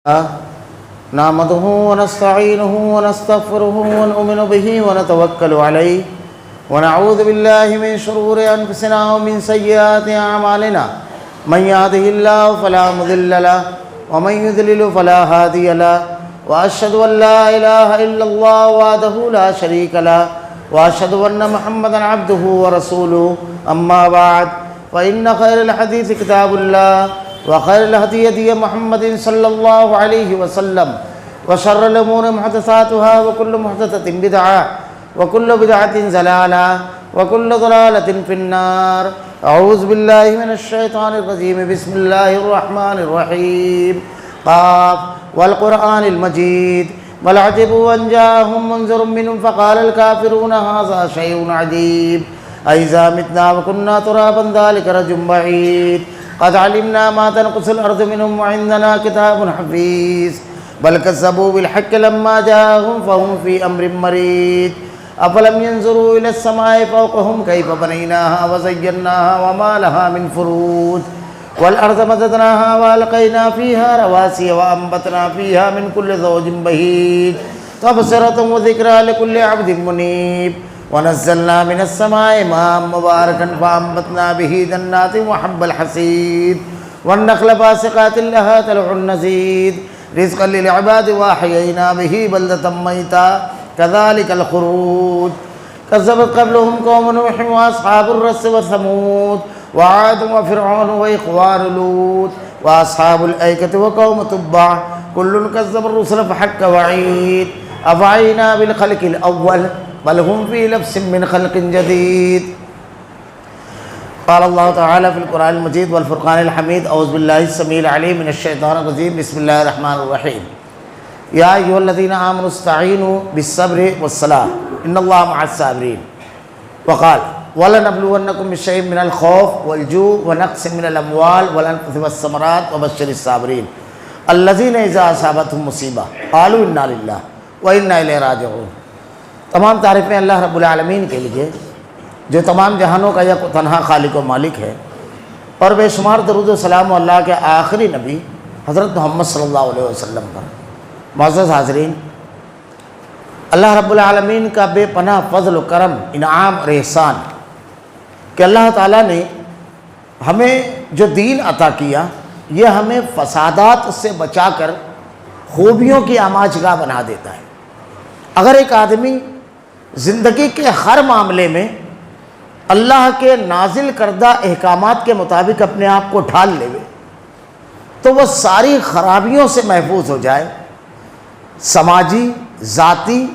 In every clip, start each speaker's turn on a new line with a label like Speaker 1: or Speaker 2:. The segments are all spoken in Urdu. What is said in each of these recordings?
Speaker 1: نحمده ونستعينه ونستغفره ونؤمن به ونتوكل عليه ونعوذ بالله من شرور أنفسنا ومن سيئات أعمالنا من يهده الله فلا مضل له ومن يضلل فلا هادي له وأشهد أن لا إله إلا الله وحده لا شريك له وأشهد أن محمدا عبده ورسوله أما بعد فإن خير الحديث كتاب الله وخير الهدي هدي محمد صلى الله عليه وسلم وشر الأمور محدثاتها وكل محدثة بدعة وكل بدعة ضلالة وكل ضلالة في النار. أعوذ بالله من الشيطان الرجيم. بسم الله الرحمن الرحيم. قاف والقرآن المجيد بل عجبوا أن جاءهم منذر منهم فقال الكافرون هذا شيء عجيب أإذا متنا وكنا ترابا ذلك رجع بعيد قد علمنا ما تنقص الأرض منهم وعندنا كتاب حفيظ بل كذبوا بالحق لما جاءهم فهم في أمر مريج أفلم ينظروا إلى السماء فوقهم كيف بنيناها وزيناها وما لها من فروج والأرض مددناها وألقينا فيها رواسي وأنبتنا فيها من كل زوج بهيج تبصرة وذكرى لكل عبد منيب ونزلنا من السماء ماء مباركا فأنبتنا به جنات وحب الحصيد والنخل باسقات لها طلع نضيد رزقا للعباد وأحيينا به بلدة ميتا كذلك الخروج كذبت قبلهم قوم نوح وأصحاب الرس وثمود وعاد وفرعون وإخوان لوط وأصحاب الأيكة وقوم تبع كل كذب الرسل فحق وعيد أفعينا بالخلق الأول بل هم في لبس من خلق جديد. قال الله تعالى في القرآن المجيد والفرقان الحميد. أعوذ بالله السميع العليم من الشيطان الرجيم. بسم الله الرحمن الرحيم. يا أيها الذين آمنوا استعينوا بالصبر والصلاة إن الله مع الصابرين. وقال ولنبلونكم بشيء من الخوف والجوع ونقص من الأموال والأنفس والثمرات وبشر الصابرين الذين إذا أصابتهم مصيبة قالوا إنا لله وإنا إليه راجعون. تمام تعریفیں اللہ رب العالمین کے لیے جو تمام جہانوں کا یک تنہا خالق و مالک ہے، اور بے شمار درود و سلام اللہ کے آخری نبی حضرت محمد صلی اللہ علیہ وسلم پر. معزز حاضرین، اللہ رب العالمین کا بے پناہ فضل و کرم، انعام اور احسان کہ اللہ تعالیٰ نے ہمیں جو دین عطا کیا، یہ ہمیں فسادات سے بچا کر خوبیوں کی آماجگاہ بنا دیتا ہے. اگر ایک آدمی زندگی کے ہر معاملے میں اللہ کے نازل کردہ احکامات کے مطابق اپنے آپ کو ڈھال لے تو وہ ساری خرابیوں سے محفوظ ہو جائے. سماجی، ذاتی،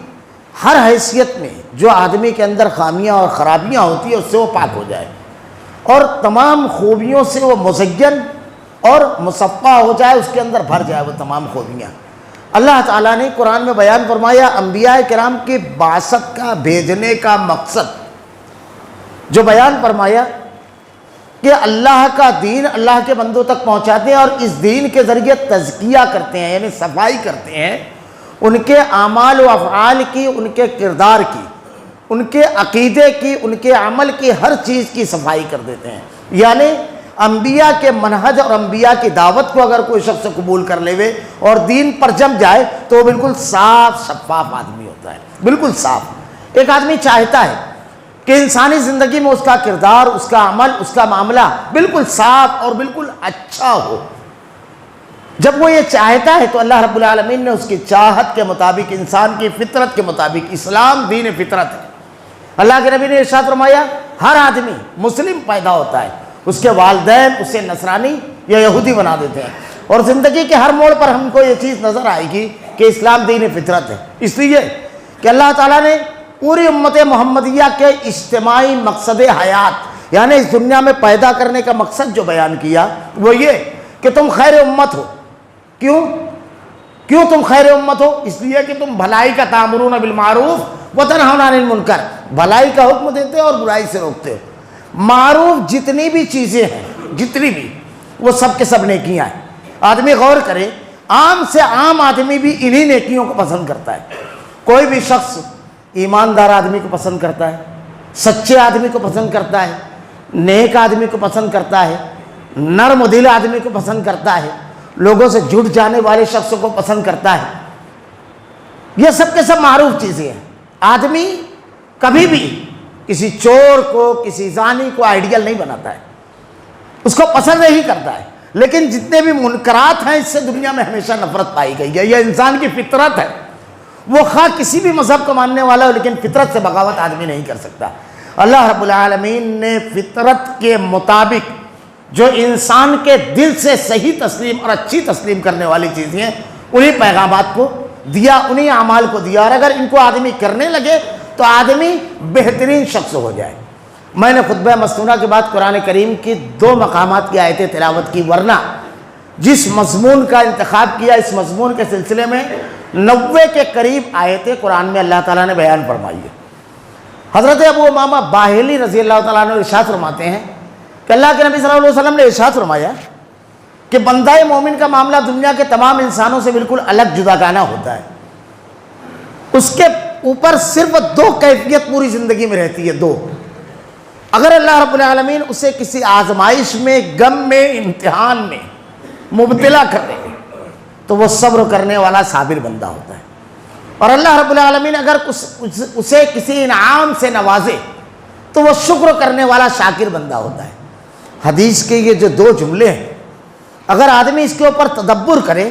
Speaker 1: ہر حیثیت میں جو آدمی کے اندر خامیاں اور خرابیاں ہوتی ہیں اس سے وہ پاک ہو جائے، اور تمام خوبیوں سے وہ مزین اور مصفح ہو جائے، اس کے اندر بھر جائے وہ تمام خوبیاں. اللہ تعالیٰ نے قرآن میں بیان فرمایا انبیاء کرام کی بعثت کا، بھیجنے کا مقصد جو بیان فرمایا کہ اللہ کا دین اللہ کے بندوں تک پہنچاتے ہیں اور اس دین کے ذریعے تزکیہ کرتے ہیں، یعنی صفائی کرتے ہیں ان کے اعمال و افعال کی، ان کے کردار کی، ان کے عقیدے کی، ان کے عمل کی، ہر چیز کی صفائی کر دیتے ہیں. یعنی انبیاء کے منہج اور انبیاء کی دعوت کو اگر کوئی شخص قبول کر لے اور دین پر جم جائے تو وہ بالکل صاف شفاف آدمی ہوتا ہے، بالکل صاف. ایک آدمی چاہتا ہے کہ انسانی زندگی میں اس کا کردار، اس کا عمل، اس کا معاملہ بالکل صاف اور بالکل اچھا ہو. جب وہ یہ چاہتا ہے تو اللہ رب العالمین نے اس کی چاہت کے مطابق، انسان کی فطرت کے مطابق، اسلام دین فطرت ہے. اللہ کے نبی نے ارشاد فرمایا ہر آدمی مسلم پیدا ہوتا ہے، اس کے والدین اسے نصرانی یا یہودی بنا دیتے ہیں، اور زندگی کے ہر موڑ پر ہم کو یہ چیز نظر آئے گی کہ اسلام دین فطرت ہے. اس لیے کہ اللہ تعالیٰ نے پوری امت محمدیہ کے اجتماعی مقصد حیات، یعنی اس دنیا میں پیدا کرنے کا مقصد جو بیان کیا وہ یہ کہ تم خیر امت ہو. کیوں تم خیر امت ہو؟ اس لیے کہ تم بھلائی کا تأمرون بالمعروف وتنہون عن المنکر، بھلائی کا حکم دیتے ہو اور برائی سے روکتے ہو. معروف جتنی بھی چیزیں ہیں، جتنی بھی، وہ سب کے سب نیکیاں ہیں. آدمی غور کرے، عام سے عام آدمی بھی انہی نیکیوں کو پسند کرتا ہے. کوئی بھی شخص ایماندار آدمی کو پسند کرتا ہے، سچے آدمی کو پسند کرتا ہے، نیک آدمی کو پسند کرتا ہے، نرم دل آدمی کو پسند کرتا ہے. لوگوں سے جڑ جانے والے شخص کو پسند کرتا ہے. یہ سب کے سب معروف چیزیں ہیں. آدمی کبھی بھی کسی چور کو کسی زانی کو آئیڈیل نہیں بناتا ہے, اس کو پسند نہیں کرتا ہے. لیکن جتنے بھی منکرات ہیں اس سے دنیا میں ہمیشہ نفرت پائی گئی ہے. یہ انسان کی فطرت ہے. وہ خواہ کسی بھی مذہب کو ماننے والا ہو, لیکن فطرت سے بغاوت آدمی نہیں کر سکتا. اللہ رب العالمین نے فطرت کے مطابق جو انسان کے دل سے صحیح تسلیم اور اچھی تسلیم کرنے والی چیزیں ہیں انہی پیغامات کو دیا, انہی اعمال کو دیا. اور اگر ان کو آدمی کرنے لگے تو آدمی بہترین شخص ہو جائے. میں نے خطبہ مسنونہ کے بعد قرآن کریم کی 2 مقامات کی آیتیں تلاوت کی, ورنہ جس مضمون کا انتخاب کیا اس مضمون کے سلسلے میں 90 کے قریب آیتیں قرآن میں اللہ تعالیٰ نے بیان فرمائی ہے. حضرت ابو امامہ باہلی رضی اللہ تعالیٰ عنہ ارشاد فرماتے ہیں کہ اللہ کے نبی صلی اللہ علیہ وسلم نے ارشاد فرمایا کہ بندہ مومن کا معاملہ دنیا کے تمام انسانوں سے بالکل الگ جداگانہ ہوتا ہے. اس کے اوپر صرف 2 کیفیت پوری زندگی میں رہتی ہے, 2. اگر اللہ رب العالمین اسے کسی آزمائش میں, غم میں, امتحان میں مبتلا کر دے تو وہ صبر کرنے والا صابر بندہ ہوتا ہے. اور اللہ رب العالمین اگر اسے کسی انعام سے نوازے تو وہ شکر کرنے والا شاکر بندہ ہوتا ہے. حدیث کے یہ جو 2 جملے ہیں, اگر آدمی اس کے اوپر تدبر کرے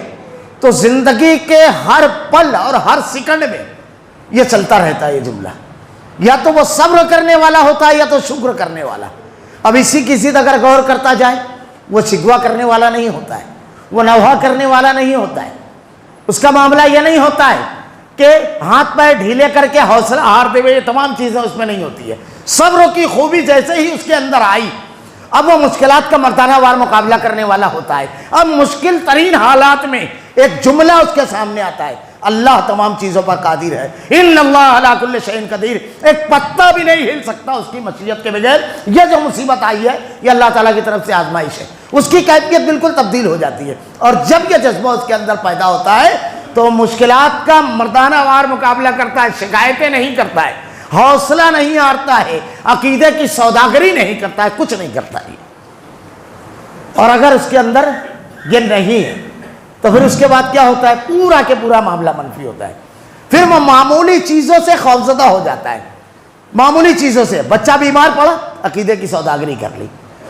Speaker 1: تو زندگی کے ہر پل اور ہر سیکنڈ میں یہ چلتا رہتا ہے. یہ جملہ یا تو وہ صبر کرنے والا ہوتا ہے یا تو شکر کرنے والا. اب اسی کی ضد اگر غور کرتا جائے, وہ شکوہ کرنے والا نہیں ہوتا ہے, وہ نوحہ کرنے والا نہیں ہوتا ہے. اس کا معاملہ یہ نہیں ہوتا ہے کہ ہاتھ پیر ڈھیلے کر کے حوصلہ ہار دے, یہ تمام چیزیں اس میں نہیں ہوتی ہے. صبر کی خوبی جیسے ہی اس کے اندر آئی, اب وہ مشکلات کا مردانہ وار مقابلہ کرنے والا ہوتا ہے. اب مشکل ترین حالات میں ایک جملہ اس کے سامنے آتا ہے, اللہ تمام چیزوں پر قادر ہے. ان اللہ علی کل شیء قدیر. ایک پتا بھی نہیں ہل سکتا اس کی مشیت کے بغیر. یہ جو مصیبت آئی ہے یہ اللہ تعالیٰ کی طرف سے آزمائش ہے. اس کی کیفیت بالکل تبدیل ہو جاتی ہے. اور جب یہ جذبہ اس کے اندر پیدا ہوتا ہے تو مشکلات کا مردانہ وار مقابلہ کرتا ہے, شکایتیں نہیں کرتا ہے, حوصلہ نہیں ہارتا ہے, عقیدے کی سوداگری نہیں کرتا ہے, کچھ نہیں کرتا ہے. اور اگر اس کے اندر یہ نہیں ہے تو پھر اس کے بعد کیا ہوتا ہے, پورا کے پورا معاملہ منفی ہوتا ہے. پھر وہ معمولی چیزوں سے خوفزدہ ہو جاتا ہے. معمولی چیزوں سے, بچہ بیمار پڑا, عقیدے کی سوداگری کر لی.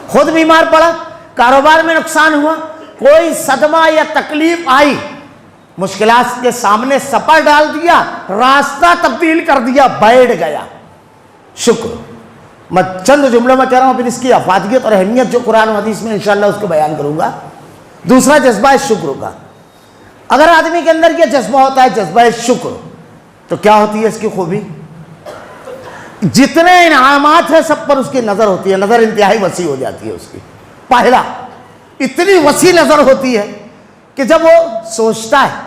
Speaker 1: خود بیمار پڑا, کاروبار میں نقصان ہوا, کوئی صدمہ یا تکلیف آئی, مشکلات کے سامنے سپر ڈال دیا, راستہ تبدیل کر دیا, بیٹھ گیا. شکر. میں چند جملوں میں کہہ رہا ہوں, پھر اس کی افادیت اور اہمیت جو قرآن و حدیث میں انشاءاللہ اس کو بیان کروں گا. دوسرا جذبہ ہے شکر کا. اگر آدمی کے اندر یہ جذبہ ہوتا ہے, جذبہ شکر, تو کیا ہوتی ہے اس کی خوبی؟ جتنے انعامات ہیں سب پر اس کی نظر ہوتی ہے, نظر انتہائی وسیع ہو جاتی ہے اس کی. پہلا, اتنی وسیع نظر ہوتی ہے کہ جب وہ سوچتا ہے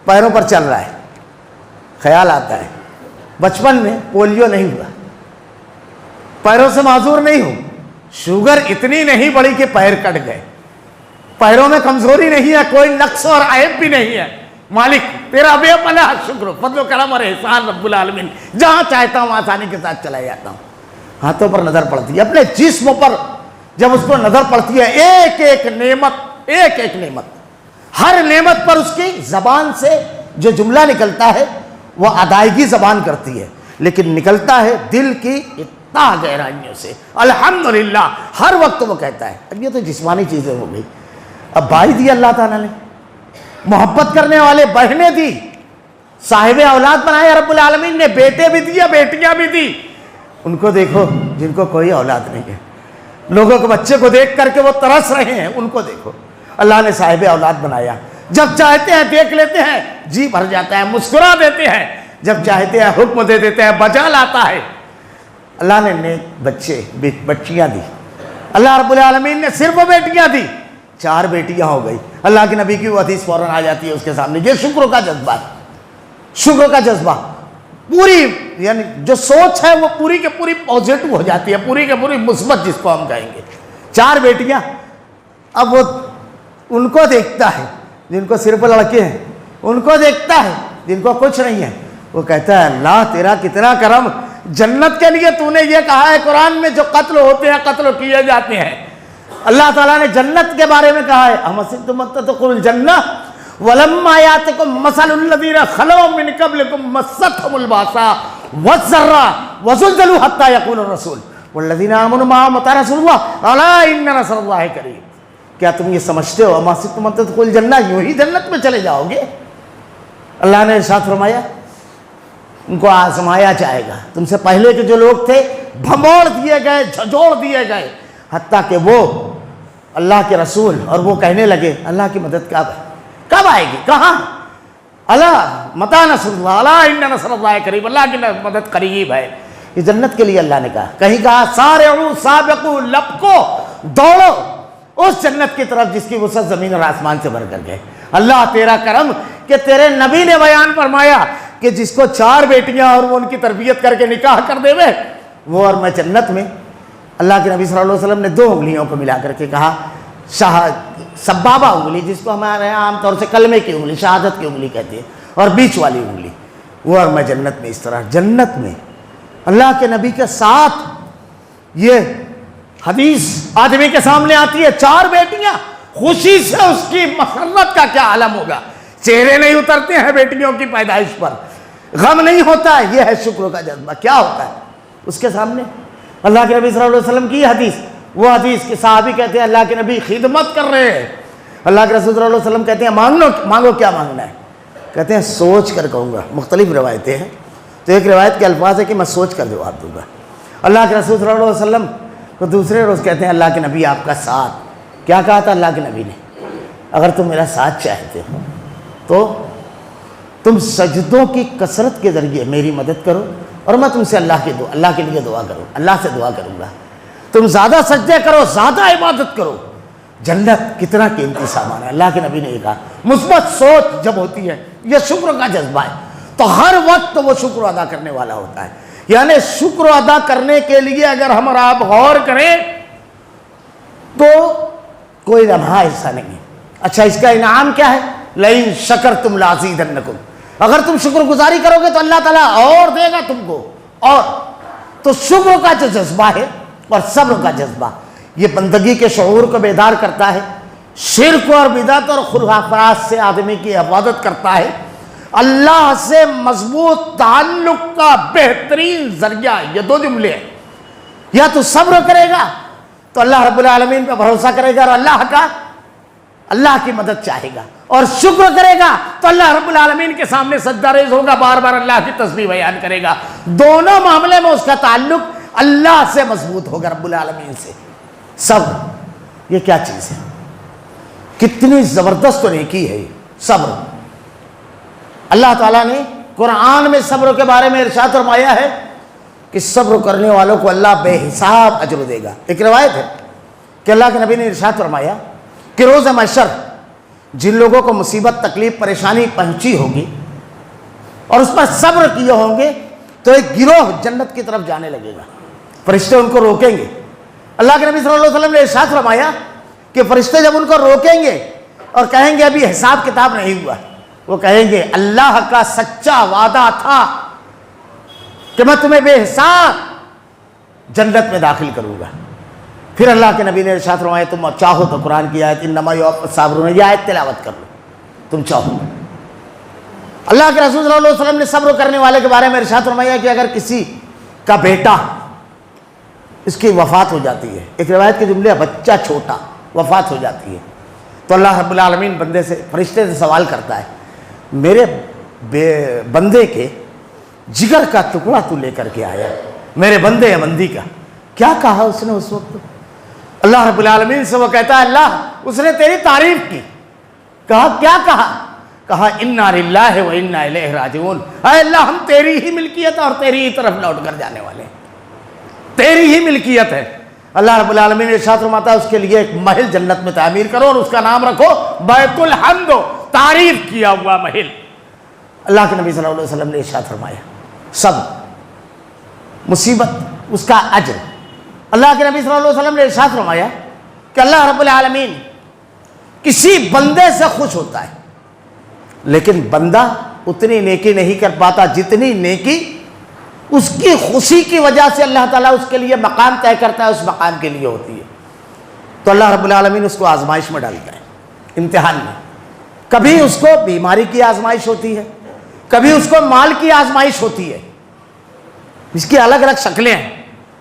Speaker 1: پیروں پر چل رہا ہے, خیال آتا ہے بچپن میں پولیو نہیں ہوا, پیروں سے معذور نہیں ہوں, شوگر اتنی نہیں بڑی کہ پیر کٹ گئے, پیروں میں کمزوری نہیں ہے, کوئی نقص اور عیب بھی نہیں ہے. مالک تیرا بے پناہ شکر, فضل و کرم اور احسان رب العالمین. جہاں چاہتا ہوں آسانی کے ساتھ چلا جاتا ہوں. ہاتھوں پر نظر پڑتی ہے, اپنے جسم پر جب اس کو نظر پڑتی ہے, ایک ایک نعمت, ایک ایک نعمت, ہر نعمت پر اس کی زبان سے جو جملہ نکلتا ہے وہ ادائیگی زبان کرتی ہے, لیکن نکلتا ہے دل کی اتنا گہرائیوں سے. الحمدللہ ہر وقت وہ کہتا ہے. اب یہ تو جسمانی چیزیں ہو گئی. اب بھائی دی اللہ تعالیٰ نے, محبت کرنے والے بہنیں دی, صاحب اولاد بنائے رب العالمین نے, بیٹے بھی دیا بیٹیاں بھی دی. ان کو دیکھو جن کو کوئی اولاد نہیں ہے, لوگوں کے بچے کو دیکھ کر کے وہ ترس رہے ہیں, ان کو دیکھو. اللہ نے صاحب اولاد بنایا, جب چاہتے ہیں دیکھ لیتے ہیں, جی بھر جاتا ہے, مسکرا دیتے ہیں, جب چاہتے ہیں حکم دے دیتے ہیں, بجا لاتا ہے. اللہ نے نیک بچے بچیاں دی. اللہ رب العالمین نے صرف بیٹیاں دی, 4 بیٹیاں ہو گئی. اللہ کے نبی کی وہ حدیث فوراً آ جاتی ہے اس کے سامنے. یہ شکر کا جذبہ, شکر کا جذبہ پوری, یعنی جو سوچ ہے وہ پوری کے پوری پازیٹو ہو جاتی ہے, پوری کے پوری مثبت جس کو ہم کہیں گے. 4 بیٹیاں. اب وہ ان کو دیکھتا ہے جن کو صرف لڑکے ہیں, ان کو دیکھتا ہے جن کو کچھ نہیں ہے. وہ کہتا ہے اللہ تیرا کتنا کرم, جنت کے لیے تو نے یہ کہا ہے قرآن میں جو قتل ہوتے ہیں قتل کیے جاتے ہیں, اللہ تعالیٰ نے جنت کے بارے میں کہا ہے اَمَحْسِبْتُمْ أَن تَدْخُلُوا الْجَنَّةَ وَلَمَّا يَأْتِكُم مَّثَلُ الَّذِينَ خَلَوْا مِن قَبْلِكُم مَّسَّتْهُمُ الْبَأْسَاءُ وَالضَّرَّاءُ وَزُلْزِلُوا حَتَّىٰ يَقُولَ الرَّسُولُ وَالَّذِينَ آمَنُوا مَعَهُ مَتَىٰ نَصْرُ اللَّهِ أَلَا إِنَّ نَصْرَ اللَّهِ قَرِيبٌ۔ کیا تم یہ سمجھتے ہو اَمَحْسِبْتُمْ أَن تَدْخُلُوا الْجَنَّةَ یوں ہی جنت میں چلے جاؤ گے؟ اللہ نے ارشاد فرمایا ان کو آزمایا جائے گا۔ تم سے پہلے کے جو لوگ تھے بھموڑ دیے گئے، جھجوڑ دیے گئے، حتیٰ کہ وہ اللہ کے رسول اور وہ کہنے لگے اللہ کی مدد کب آئے گی، کہاں؟ اللہ متى نصر اللہ، اللہ ان نصر اللہ قریب، اللہ کی مدد قریب ہے۔ یہ جنت کے لیے اللہ نے کہا، کہیں کہا سارعوا سابقوا لبقو، دوڑو اس جنت کی طرف جس کی وسعت زمین اور آسمان سے بھر کر گئے۔ اللہ تیرا کرم کہ تیرے نبی نے بیان فرمایا کہ جس کو 4 بیٹیاں اور وہ ان کی تربیت کر کے نکاح کر دے وے وہ اور میں جنت میں۔ اللہ کے نبی صلی اللہ علیہ وسلم نے 2 انگلیوں کو ملا کر کے کہا سبابہ انگلی، جس کو ہمارے یہاں عام طور سے کلمے کی انگلی، شہادت کی انگلی کہتے ہیں، اور بیچ والی انگلی، وہ اور میں جنت میں۔ اس طرح جنت میں اللہ کے نبی کے ساتھ یہ حدیث آدمی کے سامنے آتی ہے، 4 بیٹیاں، خوشی سے اس کی مسرت کا کیا عالم ہوگا، چہرے نہیں اترتے ہیں بیٹیوں کی پیدائش پر، غم نہیں ہوتا ہے، یہ ہے شکر کا جذبہ۔ کیا ہوتا ہے اس کے سامنے؟ اللہ کے نبی صلی اللہ علیہ وسلم کی حدیث، وہ حدیث کے صحابی کہتے ہیں اللہ کے نبی خدمت کر رہے ہیں، اللہ کے رسول صلی اللہ علیہ وسلم کہتے ہیں مانگو کیا مانگنا ہے؟ کہتے ہیں سوچ کر کہوں گا۔ مختلف روایتیں ہیں، تو ایک روایت کے الفاظ ہے کہ میں سوچ کر جواب دوں گا۔ اللہ کے رسول صلی اللہ علیہ وسلم کو دوسرے روز کہتے ہیں اللہ کے نبی آپ کا ساتھ۔ کیا کہا تھا اللہ کے نبی نے؟ اگر تم میرا ساتھ چاہتے ہو تو تم سجدوں کی کثرت کے ذریعے میری مدد کرو، اور میں تم سے اللہ کے لیے دعا کروں، اللہ سے دعا کروں گا۔ تم زیادہ سجدے کرو، زیادہ عبادت کرو۔ جنت کتنا قیمتی سامان ہے، اللہ کے نبی نے یہ کہا۔ مثبت سوچ جب ہوتی ہے، یہ شکر کا جذبہ ہے، تو ہر وقت وہ شکر ادا کرنے والا ہوتا ہے۔ یعنی شکر ادا کرنے کے لیے اگر ہم اور آپ غور کریں تو کوئی لمحہ ایسا نہیں ہے۔ اچھا اس کا انعام کیا ہے؟ لئن شکرتم لازیدنکم، اگر تم شکر گزاری کرو گے تو اللہ تعالیٰ اور دے گا تم کو۔ اور تو شکر کا جو جذبہ ہے اور صبر کا جذبہ، یہ بندگی کے شعور کو بیدار کرتا ہے، شرک اور بدعت اور خرافات سے آدمی کی حفاظت کرتا ہے، اللہ سے مضبوط تعلق کا بہترین ذریعہ یہ 2 جملے ہیں۔ یا تو صبر کرے گا تو اللہ رب العالمین پہ بھروسہ کرے گا اور اللہ کی مدد چاہے گا، اور شکر کرے گا تو اللہ رب العالمین کے سامنے سجدہ ریز ہوگا، بار بار اللہ کی تسبیح بیان کرے گا۔ دونوں معاملے میں اس کا تعلق اللہ سے مضبوط ہوگا، رب العالمین سے۔ صبر یہ کیا چیز ہے؟ کتنی زبردست نیکی ہے یہ صبر۔ اللہ تعالیٰ نے قرآن میں صبر کے بارے میں ارشاد فرمایا ہے کہ صبر کرنے والوں کو اللہ بے حساب اجر دے گا۔ ایک روایت ہے کہ اللہ کے نبی نے ارشاد فرمایا کہ روز محشر جن لوگوں کو مصیبت، تکلیف، پریشانی پہنچی ہوگی اور اس پر صبر کیے ہوں گے تو ایک گروہ جنت کی طرف جانے لگے گا، فرشتے ان کو روکیں گے۔ اللہ کے نبی صلی اللہ علیہ وسلم نے ارشاد فرمایا کہ فرشتے جب ان کو روکیں گے اور کہیں گے ابھی حساب کتاب نہیں ہوا، وہ کہیں گے اللہ کا سچا وعدہ تھا کہ میں تمہیں بے حساب جنت میں داخل کروں گا۔ پھر اللہ کے نبی نے ارشاد فرمایا تم چاہو تو قرآن کی آیت انما یوفی الصابرون، یہ آیت تلاوت کر لو تم چاہو۔ اللہ کے رسول صلی اللہ علیہ وسلم نے صبر کرنے والے کے بارے میں ارشاد فرمایا کہ اگر کسی کا بیٹا اس کی وفات ہو جاتی ہے، ایک روایت کے جملے بچہ چھوٹا وفات ہو جاتی ہے، تو اللہ رب العالمین بندے سے، فرشتے سے سوال کرتا ہے میرے بندے کے جگر کا ٹکڑا تو لے کر کے آیا، میرے بندے یا بندی کا کیا کہا اس نے اس وقت؟ اللہ رب العالمین سے وہ کہتا ہے اللہ اس نے تیری تعریف کی۔ کہا کیا کہا؟ کہا انا للہ و انا الیہ راجعون، اے اللہ ہم تیری ہی ملکیت اور تیری ہی طرف لوٹ کر جانے والے ہیں، تیری ہی ملکیت ہے۔ اللہ رب العالمین نے ارشاد فرماتا ہے اس کے لیے ایک محل جنت میں تعمیر کرو اور اس کا نام رکھو بیت الحمد، تعریف کیا ہوا محل۔ اللہ کے نبی صلی اللہ علیہ وسلم نے ارشاد فرمایا صبر، مصیبت اس کا اجر۔ اللہ کے نبی صلی اللہ علیہ وسلم نے ارشاد فرمایا کہ اللہ رب العالمین کسی بندے سے خوش ہوتا ہے لیکن بندہ اتنی نیکی نہیں کر پاتا جتنی نیکی اس کی خوشی کی وجہ سے اللہ تعالیٰ اس کے لیے مقام طے کرتا ہے، اس مقام کے لیے ہوتی ہے۔ تو اللہ رب العالمین اس کو آزمائش میں ڈالتا ہے، امتحان میں. کبھی اس کو بیماری کی آزمائش ہوتی ہے، کبھی اس کو مال کی آزمائش ہوتی ہے. اس کی الگ الگ شکلیں ہیں.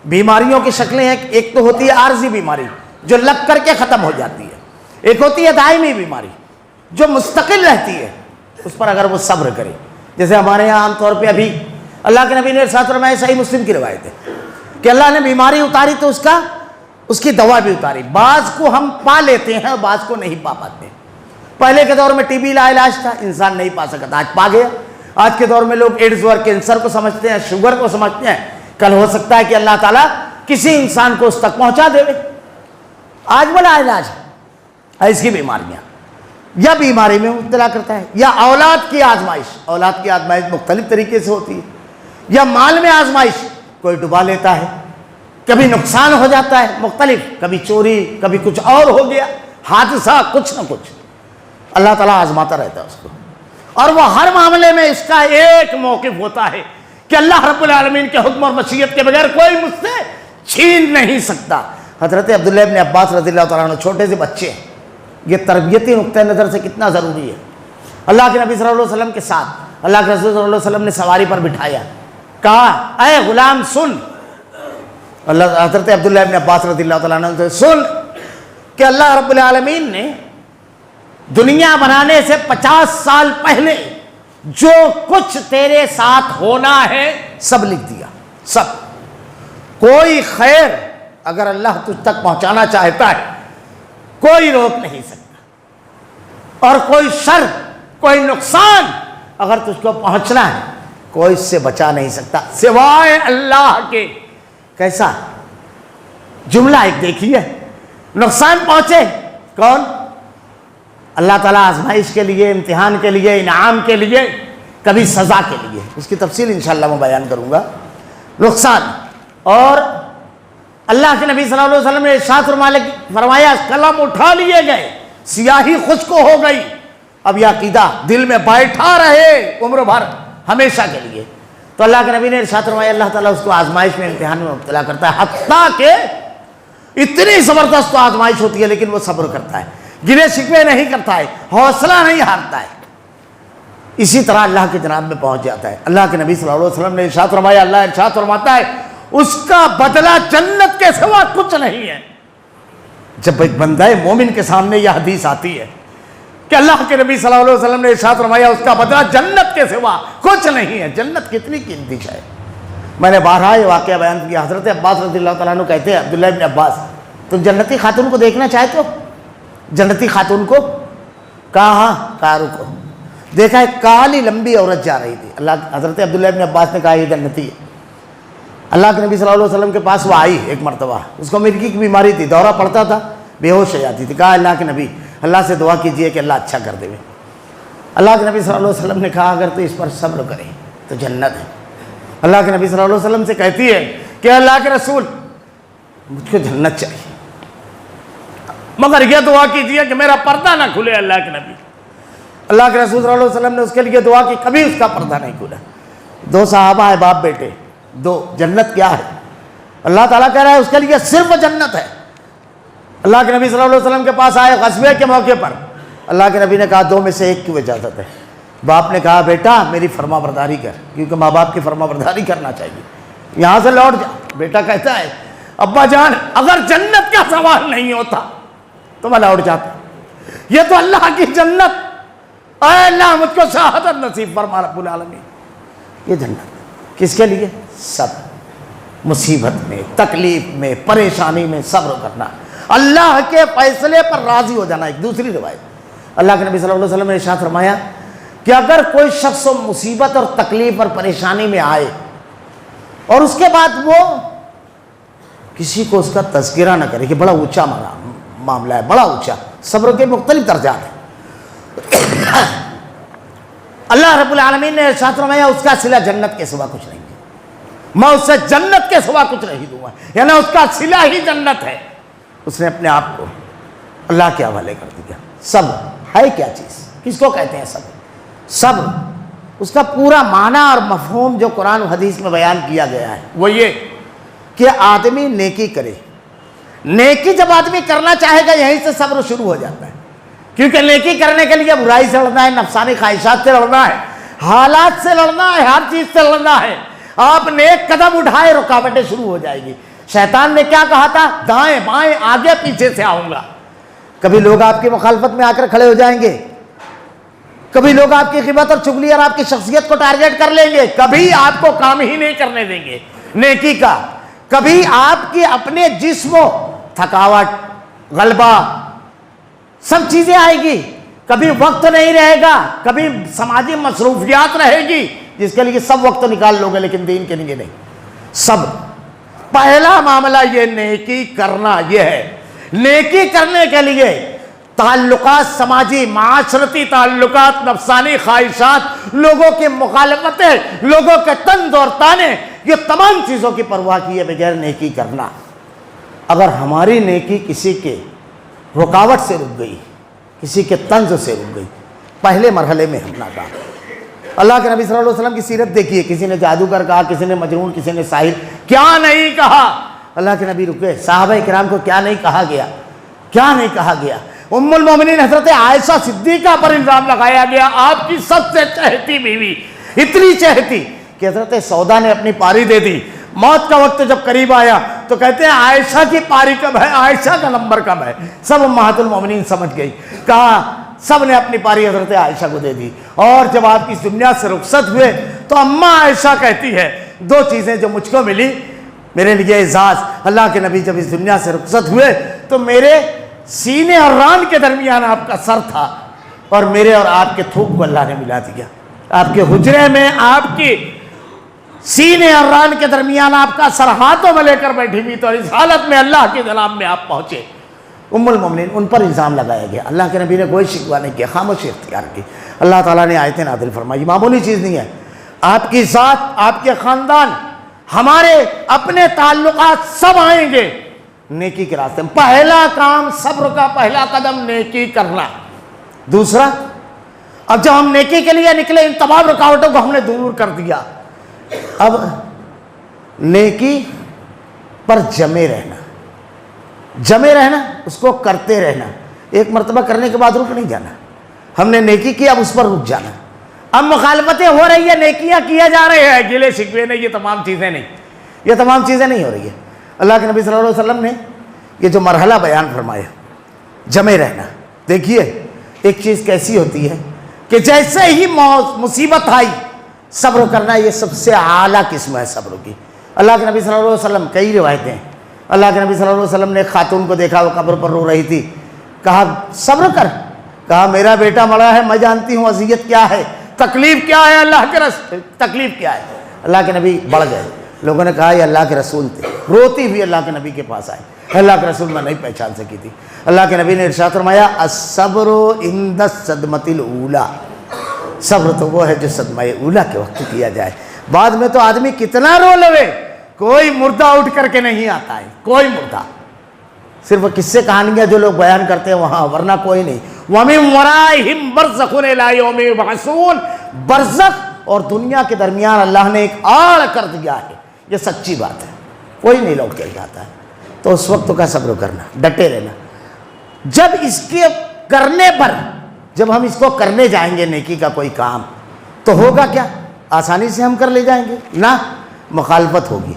Speaker 1: بیماریوں کی شکلیں ہیں، ایک تو ہوتی ہے عارضی بیماری جو لگ کر کے ختم ہو جاتی ہے، ایک ہوتی ہے دائمی بیماری جو مستقل رہتی ہے. اس پر اگر وہ صبر کرے، جیسے ہمارے یہاں عام طور پہ ابھی اللہ کے نبی نے ارشاد فرمایا، صحیح مسلم کی روایت ہے کہ اللہ نے بیماری اتاری تو اس کی دوا بھی اتاری. بعض کو ہم پا لیتے ہیں، بعض کو نہیں پا پاتے. پہلے کے دور میں ٹی بی لا علاج تھا، انسان نہیں پا سکتا، آج پا گیا. آج کے دور میں لوگ ایڈز اور کینسر کو سمجھتے ہیں، شوگر کو سمجھتے ہیں. کل ہو سکتا ہے کہ اللہ تعالیٰ کسی انسان کو اس تک پہنچا دے. آج بڑا علاج ہے ایسی بیماریاں. یا بیماری میں مبتلا کرتا ہے، یا اولاد کی آزمائش. اولاد کی آزمائش مختلف طریقے سے ہوتی ہے. یا مال میں آزمائش، کوئی ڈبا لیتا ہے، کبھی نقصان ہو جاتا ہے مختلف، کبھی چوری، کبھی کچھ اور ہو گیا، حادثہ کچھ نہ کچھ. اللہ تعالیٰ آزماتا رہتا ہے اس کو. اور وہ ہر معاملے میں اس کا ایک موقف ہوتا ہے کہ اللہ رب العالمین کے حکم اور مشیت کے بغیر کوئی مجھ سے چھین نہیں سکتا. حضرت عبداللہ ابن عباس رضی اللہ تعالیٰ عنہ چھوٹے سے بچے ہیں. یہ تربیتی نقطہ نظر سے کتنا ضروری ہے. اللہ کے نبی صلی اللہ علیہ وسلم کے ساتھ اللہ کے رسول صلی اللہ علیہ وسلم نے سواری پر بٹھایا، کہا اے غلام سن. حضرت عبداللہ ابن عباس رضی اللہ تعالیٰ عنہ سن کہ اللہ رب العالمین نے دنیا بنانے سے 50 سال پہلے جو کچھ تیرے ساتھ ہونا ہے سب لکھ دیا. سب. کوئی خیر اگر اللہ تجھ تک پہنچانا چاہتا ہے کوئی روک نہیں سکتا، اور کوئی شر، کوئی نقصان اگر تجھ کو پہنچنا ہے کوئی اس سے بچا نہیں سکتا سوائے اللہ کے. کیسا جملہ ایک دیکھیے. نقصان پہنچے کون؟ اللہ تعالیٰ آزمائش کے لیے، امتحان کے لیے، انعام کے لیے، کبھی سزا کے لیے. اس کی تفصیل انشاءاللہ میں بیان کروں گا. نقصان. اور اللہ کے نبی صلی اللہ علیہ وسلم نے ارشاد فرمایا قلم اٹھا لیے گئے، سیاہی خشک ہو گئی. اب یہ عقیدہ دل میں بیٹھا رہے عمر بھر، ہمیشہ کے لیے. تو اللہ کے نبی نے ارشاد فرمایا اللہ تعالیٰ اس کو آزمائش میں، امتحان میں مبتلا کرتا ہے، حتیٰ کہ اتنی زبردست آزمائش ہوتی ہے لیکن وہ صبر کرتا ہے، گرے شکوے نہیں کرتا ہے، حوصلہ نہیں ہارتا ہے. اسی طرح اللہ کے جناب میں پہنچ جاتا ہے. اللہ کے نبی صلی اللہ علیہ وسلم نے ارشاد فرمایا، اللہ ارشاد فرماتا ہے اس کا بدلہ جنت کے سوا کچھ نہیں ہے. جب ایک بندہ مومن کے سامنے یہ حدیث آتی ہے کہ اللہ کے نبی صلی اللہ علیہ وسلم نے ارشاد فرمایا اس کا بدلہ جنت کے سوا کچھ نہیں ہے. جنت کتنی قیمتی ہے. میں نے بارہا یہ واقعہ بیان کیا. حضرت عباس رضی اللہ تعالیٰ عنہ کہتے ہیں، عبداللہ ابن عباس تم جنتی خاتون کو دیکھنا چاہتے ہو؟ جنتی خاتون کو؟ کہا ہاں. کہا رکو. دیکھا ایک کالی لمبی عورت جا رہی تھی. حضرت عبداللہ ابن عباس نے کہا یہ جنتی ہے. اللہ کے نبی صلی اللہ علیہ وسلم کے پاس وہ آئی ایک مرتبہ. اس کو مرگی کی بیماری تھی، دورہ پڑتا تھا، بے ہوش ہو جاتی تھی. کہا اللہ کے نبی اللہ سے دعا کیجئے کہ اللہ اچھا کر دے. اللہ کے نبی صلی اللہ علیہ وسلم نے کہا اگر تو اس پر صبر کرے تو جنت ہے. اللہ کے نبی صلی اللہ علیہ وسلم سے کہتی ہے کہ اللہ کے رسول مجھ کو جنت چاہیے، مگر یہ دعا کیجئے کہ میرا پردہ نہ کھلے. اللہ کے نبی اللہ کے رسول صلی اللہ علیہ وسلم نے اس کے لیے دعا کی، کبھی اس کا پردہ نہیں کھلا. دو صحابہ ہیں، باپ بیٹے دو. جنت کیا ہے؟ اللہ تعالیٰ کہہ رہا ہے اس کے لیے صرف جنت ہے. اللہ کے نبی صلی اللہ علیہ وسلم کے پاس آئے غزوے کے موقع پر. اللہ کے نبی نے کہا دو میں سے ایک کی اجازت ہے. باپ نے کہا بیٹا میری فرما برداری کر، کیونکہ ماں باپ کی فرما برداری کرنا چاہیے. یہاں سے لوٹ جا. بیٹا کہتا ہے ابا جان اگر جنت کا سوال نہیں ہوتا تو میں لوٹ جاتا. یہ تو اللہ کی جنت، اے اللہ مجھ کو شہادت نصیب فرما رب العالمین. یہ جنت کس کے لیے؟ سب. مصیبت میں، تکلیف میں، پریشانی میں صبر کرنا، اللہ کے فیصلے پر راضی ہو جانا. ایک دوسری روایت اللہ کے نبی صلی اللہ علیہ وسلم نے ارشاد فرمایا کہ اگر کوئی شخص مصیبت اور تکلیف اور پریشانی میں آئے اور اس کے بعد وہ کسی کو اس کا تذکرہ نہ کرے کہ بڑا اونچا معاملہ ہے، بڑا اونچا. صبر کے مختلف درجات ہیں. اللہ رب العالمین نے ارشاد فرمایا اس کا صلہ جنت کے سوا کچھ نہیں ہے، میں اس سے جنت کے سوا کچھ نہیں دوں گا. یعنی اس کا صلہ ہی جنت ہے. اس نے اپنے آپ کو اللہ کے حوالے کر دیا. صبر ہے کیا چیز؟ کس کو کہتے ہیں صبر؟ صبر اس کا پورا معنی اور مفہوم جو قرآن و حدیث میں بیان کیا گیا ہے وہ یہ کہ آدمی نیکی کرے نیکی جب آدمی کرنا چاہے گا یہیں سے صبر شروع ہو جاتا ہے، کیونکہ نیکی کرنے کے لیے برائی سے لڑنا ہے، نفسانی خواہشات سے لڑنا ہے، حالات سے لڑنا ہے، ہر چیز سے لڑنا ہے۔ آپ نیک قدم اٹھائے رکاوٹیں شروع ہو جائے گی۔ شیطان نے کیا کہا تھا؟ دائیں بائیں آگے پیچھے سے آؤں گا۔ کبھی لوگ آپ کی مخالفت میں آ کر کھڑے ہو جائیں گے، کبھی لوگ آپ کی غیبت اور چغلی اور آپ کی شخصیت کو ٹارگٹ کر لیں گے، کبھی آپ کو کام ہی نہیں کرنے دیں گے نیکی کا، کبھی آپ کی اپنے جسم و تھکاوٹ، غلبہ، سب چیزیں آئے گی، کبھی وقت نہیں رہے گا، کبھی سماجی مصروفیات رہے گی جس کے لیے سب وقت نکال لو گے لیکن دین کے لیے نہیں۔ سب پہلا معاملہ یہ نیکی کرنا، یہ ہے نیکی کرنے کے لیے تعلقات، سماجی معاشرتی تعلقات، نفسانی خواہشات، لوگوں کی مخالفتیں، لوگوں کے طنز اور طعنے، یہ تمام چیزوں کی پرواہ کیے بغیر نیکی کرنا۔ اگر ہماری نیکی کسی کے رکاوٹ سے رک گئی، کسی کے طنز سے رک گئی، پہلے مرحلے میں ہم ناکام۔ اللہ کے نبی صلی اللہ علیہ وسلم کی سیرت دیکھیے، کسی نے جادوگر کہا، کسی نے مجنون، کسی نے ساحر، کیا نہیں کہا؟ اللہ کے نبی رکے، صحابہ کرام کو کیا نہیں کہا گیا، کیا نہیں کہا گیا؟ ام المومنین حضرت عائشہ صدیقہ پر الزام لگایا گیا، آپ کی سب سے چہتی بیوی، اتنی چہتی کہ حضرت سودا نے اپنی پاری دے دی۔ موت کا وقت جب قریب آیا تو کہتے ہیں عائشہ کی پاری کب ہے، عائشہ کا نمبر کب ہے؟ سب امہات المومنین سمجھ گئی، کہا سب نے اپنی پاری حضرت عائشہ کو دے دی۔ اور جب آپ کی دنیا سے رخصت ہوئے تو اماں عائشہ کہتی ہے، دو چیزیں جو مجھ کو ملی میرے لیے اعزاز، اللہ کے نبی جب اس دنیا سے رخصت ہوئے تو میرے سینے اور ران کے درمیان آپ کا سر تھا، اور میرے اور آپ کے تھوک کو اللہ نے ملا دیا۔ آپ کے حجرے میں آپ کی سینے اور ران کے درمیان آپ کا سر ہاتھوں میں لے کر بیٹھی ہوئی، تو اس حالت میں اللہ کے جناب میں آپ پہنچے۔ ام المومنین، ان پر الزام لگایا گیا، اللہ کے نبی نے کوئی شکوہ نہیں کیا، خاموشی اختیار کی۔ اللہ تعالیٰ نے آیتیں نازل فرمائی، معمولی چیز نہیں ہے۔ آپ کی ذات، آپ کے خاندان، ہمارے اپنے تعلقات سب آئیں گے نیکی کے راستے میں۔ پہلا کام صبر کا، پہلا قدم نیکی کرنا۔ دوسرا، اب جب ہم نیکی کے لیے نکلے، ان تمام رکاوٹوں کو ہم نے دور کر دیا، اب نیکی پر جمے رہنا، جمے رہنا، اس کو کرتے رہنا۔ ایک مرتبہ کرنے کے بعد رک نہیں جانا، ہم نے نیکی کی اب اس پر رک جانا۔ اب مخالفتیں ہو رہی ہیں، نیکیاں کیا جا رہے ہیں، گلے شکوے نہیں، یہ تمام چیزیں نہیں، یہ تمام چیزیں نہیں ہو رہی ہیں۔ اللہ کے نبی صلی اللہ علیہ وسلم نے یہ جو مرحلہ بیان فرمایا، جمے رہنا، دیکھیے ایک چیز کیسی ہوتی ہے کہ جیسے ہی مصیبت آئی، صبر کرنا یہ سب سے اعلیٰ قسم ہے صبر کی۔ اللہ کے نبی صلی اللہ علیہ وسلم، کئی روایتیں ہیں، اللہ کے نبی صلی اللہ علیہ وسلم نے ایک خاتون کو دیکھا، وہ قبر پر رو رہی تھی، کہا صبر کر، کہا میرا بیٹا مرا ہے، میں جانتی ہوں اذیت کیا ہے، تکلیف کیا ہے، اللہ کے رسول تکلیف کیا ہے۔ اللہ کے نبی بڑھ گئے، لوگوں نے کہا یہ اللہ کے رسول تھے، روتی ہوئی اللہ کے نبی کے پاس آئے، اللہ کے رسول میں نہیں پہچان سکی تھی۔ اللہ کے نبی نے ارشاد فرمایا الصبر عند الصدمۃ الاولی، صبر تو وہ ہے جو صدمہ اولا کے وقت کیا جائے، بعد میں تو آدمی کتنا رو لوے، کوئی مردہ اٹھ کر کے نہیں آتا ہے، کوئی مردہ، صرف قصے کہانیاں جو لوگ بیان کرتے ہیں وہاں، ورنہ کوئی نہیں۔ وَمِن وَرَائِهِمْ بَرْزَخٌ إِلَىٰ يَوْمِ يُبْعَثُونَ، برزخ اور دنیا کے درمیان اللہ نے ایک آڑ کر دیا ہے، یہ سچی بات ہے، کوئی نہیں لوٹ کے جاتا ہے۔ تو اس وقت کا صبر کرنا، ڈٹے رہنا۔ جب اس کے کرنے پر، جب ہم اس کو کرنے جائیں گے نیکی کا کوئی کام، تو ہوگا کیا؟ آسانی سے ہم کر لے جائیں گے؟ نہ، مخالفت ہوگی،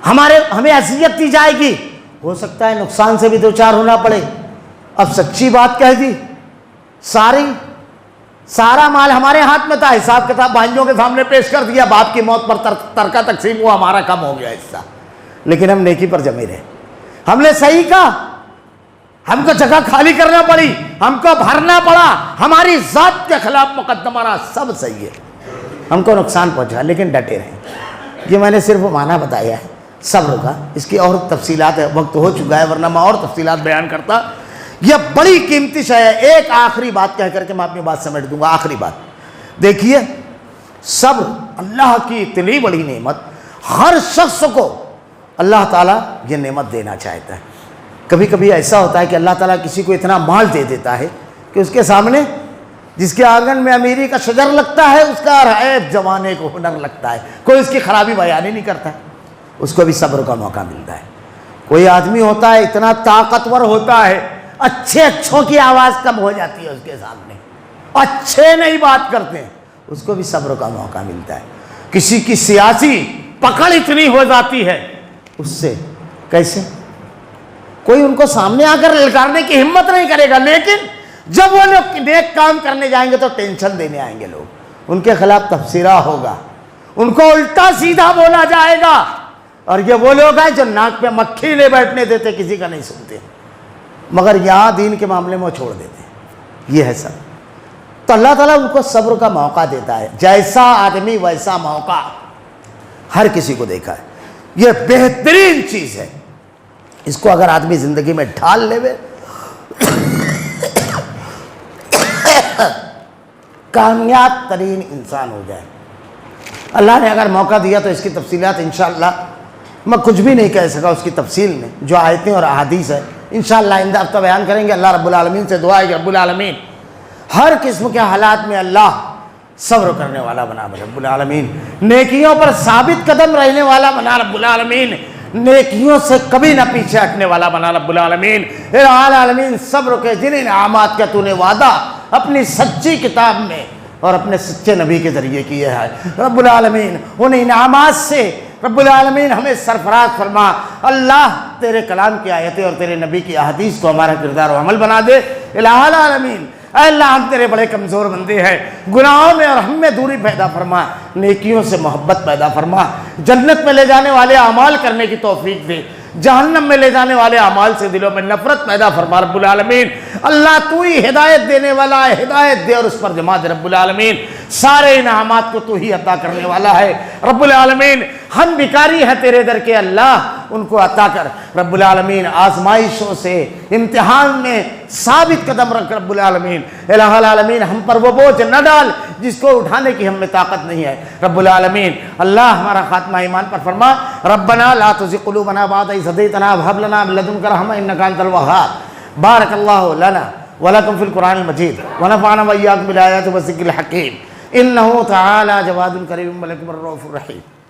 Speaker 1: ہمیں اذیت دی جائے گی، ہو سکتا ہے نقصان سے بھی دوچار ہونا پڑے۔ اب سچی بات کہہ دی، سارا مال ہمارے ہاتھ میں تھا، حساب کتاب بھائیوں کے سامنے پیش کر دیا، باپ کی موت پر ترکہ تقسیم ہوا، ہمارا کم ہو گیا حصہ، لیکن ہم نیکی پر جمے رہے، ہم نے صحیح کہا، ہم کو جگہ خالی کرنا پڑی، ہم کو بھرنا پڑا، ہماری ذات کے خلاف مقدمہ رہا، سب صحیح ہے، ہم کو نقصان پہنچا، لیکن ڈٹے رہیں۔ یہ میں نے صرف معنی بتایا ہے صبر کا، اس کی اور تفصیلات ہے، وقت ہو چکا ہے ورنہ میں اور تفصیلات بیان کرتا۔ یہ بڑی قیمتی شے ہے۔ ایک آخری بات کہہ کر کے میں اپنی بات سمیٹ دوں گا، آخری بات دیکھیے، صبر اللہ کی اتنی بڑی نعمت، ہر شخص کو اللہ تعالیٰ یہ نعمت دینا چاہتا ہے۔ کبھی کبھی ایسا ہوتا ہے کہ اللہ تعالیٰ کسی کو اتنا مال دے دیتا ہے کہ اس کے سامنے جس کے آنگن میں امیری کا شجر لگتا ہے، اس کا عیب جوانے کو ہنر لگتا ہے، کوئی اس کی خرابی بیان ہی نہیں کرتا ہے، اس کو بھی صبر کا موقع ملتا ہے۔ کوئی آدمی ہوتا ہے اتنا طاقتور ہوتا ہے، اچھوں کی آواز کم ہو جاتی ہے اس کے سامنے، اچھے نہیں بات کرتے ہیں، اس کو بھی صبر کا موقع ملتا ہے۔ کسی کی سیاسی پکڑ اتنی ہو جاتی ہے، اس سے کیسے کوئی ان کو سامنے آ کر للکارنے کی ہمت نہیں کرے گا، لیکن جب وہ لوگ نیک کام کرنے جائیں گے تو ٹینشن دینے آئیں گے لوگ، ان کے خلاف تبصرہ ہوگا، ان کو الٹا سیدھا بولا جائے گا، اور یہ وہ لوگ ہیں جو ناک پہ مکھی نہیں بیٹھنے دیتے، کسی کا نہیں سنتے، مگر یہاں دین کے معاملے میں وہ چھوڑ دیتے ہیں۔ یہ ہے سب، تو اللہ تعالیٰ ان کو صبر کا موقع دیتا ہے، جیسا آدمی ویسا موقع، ہر کسی کو دیکھا ہے، یہ بہترین چیز ہے، اس کو اگر آدمی زندگی میں ڈھال لے کامیاب ترین انسان ہو جائے۔ اللہ نے اگر موقع دیا تو اس کی تفصیلات انشاءاللہ میں کچھ بھی نہیں کہہ سکا، اس کی تفصیل میں جو آیتیں اور احادیث ہے انشاءاللہ آئندہ ہفتہ بیان کریں گے۔ اللہ رب العالمین سے دعا ہے کہ رب العالمین ہر قسم کے حالات میں اللہ صبر کرنے والا بنا رب العالمین، نیکیوں پر ثابت قدم رہنے والا بنا رب العالمین، نیکیوں سے کبھی نہ پیچھے ہٹنے والا بنا رب العالمین۔ اے العالمین صبر کے جن انعامات کا تو نے وعدہ اپنی سچی کتاب میں اور اپنے سچے نبی کے ذریعے کیے ہے رب العالمین، ان انعامات سے رب العالمین ہمیں سرفراز فرما۔ اللہ تیرے کلام کی آیتیں اور تیرے نبی کی احادیث کو ہمارا کردار و عمل بنا دے۔ الہ العالمین اے اللہ ہم تیرے بڑے کمزور بندے ہیں، گناہوں میں اور ہم میں دوری پیدا فرما، نیکیوں سے محبت پیدا فرما، جنت میں لے جانے والے اعمال کرنے کی توفیق دے، جہنم میں لے جانے والے اعمال سے دلوں میں نفرت پیدا فرما رب العالمین۔ اللہ تو ہی ہدایت دینے والا ہے، ہدایت دے اور اس پر جما دے رب العالمین۔ سارے انعامات کو تو ہی عطا کرنے والا ہے رب العالمین۔ ہم بھکاری ہیں تیرے در کے اللہ، ان کو عطا کر رب العالمین۔ آزمائشوں سے امتحان میں ثابت قدم رکھ رب العالمین۔ الہ العالمین ہم پر وہ بوجھ نہ ڈال جس کو اٹھانے کی ہم میں طاقت نہیں ہے رب العالمین۔ اللہ ہمارا خاتمہ ایمان پر فرما۔ ربنا لا تزغ قلوبنا بعد إذ هديتنا وهب لنا من لدنك رحمة إنك أنت الوهاب۔ بارك الله لنا ولكم في القرآن المجيد ونفعنا وإياكم بالآيات والذكر الحكيم إنه تعالى جواد كريم ملك الرؤوف الرحيم۔